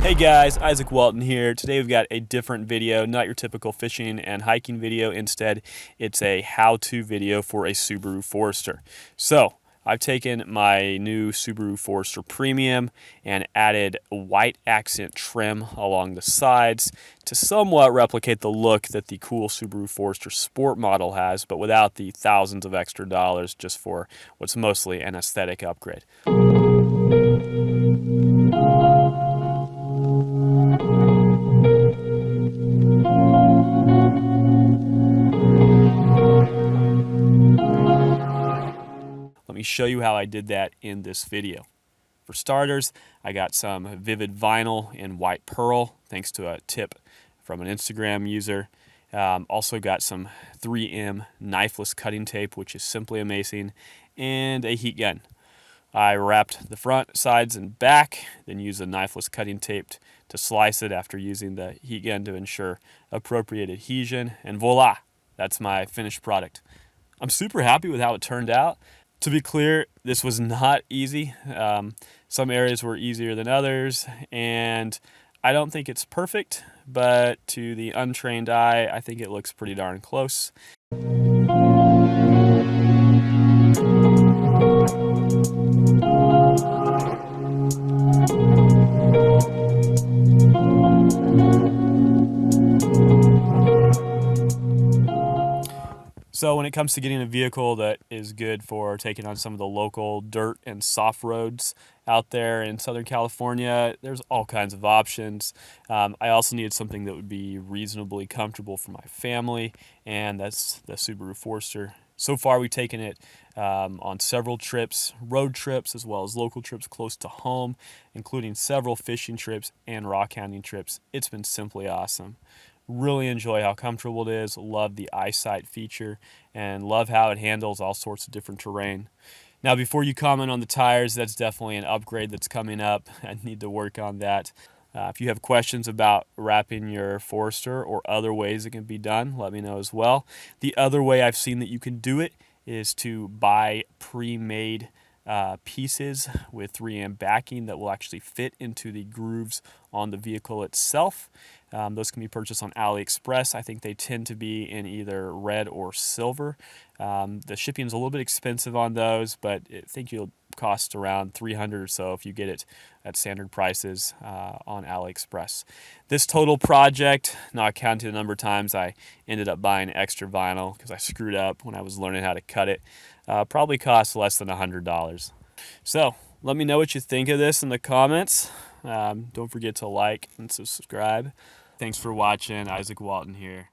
Hey guys, Isaac Walton here. Today we've got a different video, not your typical fishing and hiking video. Instead, it's a how-to video for a Subaru Forester. So, I've taken my new Subaru Forester Premium and added white accent trim along the sides to somewhat replicate the look that the cool Subaru Forester Sport model has, but without the thousands of extra dollars, just for what's mostly an aesthetic upgrade. Let me show you how I did that in this video. For starters, I got some vivid vinyl in white pearl, thanks to a tip from an Instagram user. Also got some 3M knifeless cutting tape, which is simply amazing, and a heat gun. I wrapped the front, sides, and back, then used a knifeless cutting tape to slice it after using the heat gun to ensure appropriate adhesion, and voila, that's my finished product. I'm super happy with how it turned out. To be clear, this was not easy. Some areas were easier than others, and I don't think it's perfect, but to the untrained eye, I think it looks pretty darn close. So when it comes to getting a vehicle that is good for taking on some of the local dirt and soft roads out there in Southern California, there's all kinds of options. I also needed something that would be reasonably comfortable for my family, and that's the Subaru Forester. So far, we've taken it on several trips, road trips, as well as local trips close to home, including several fishing trips and rock hounding trips. It's been simply awesome. Really enjoy how comfortable it is, love the eyesight feature, and love how it handles all sorts of different terrain. Now, before you comment on the tires, that's definitely an upgrade that's coming up. I need to work on that. If you have questions about wrapping your Forester or other ways it can be done, let me know as well. The other way I've seen that you can do it is to buy pre-made pieces with 3M backing that will actually fit into the grooves on the vehicle itself. Those can be purchased on AliExpress. I think they tend to be in either red or silver. The shipping is a little bit expensive on those, but I think you'll cost around $300 or so if you get it at standard prices on AliExpress. This total project, not counting the number of times I ended up buying extra vinyl because I screwed up when I was learning how to cut it, probably cost less than $100. So let me know what you think of this in the comments. Don't forget to like and subscribe. Thanks for watching. Isaac Walton here.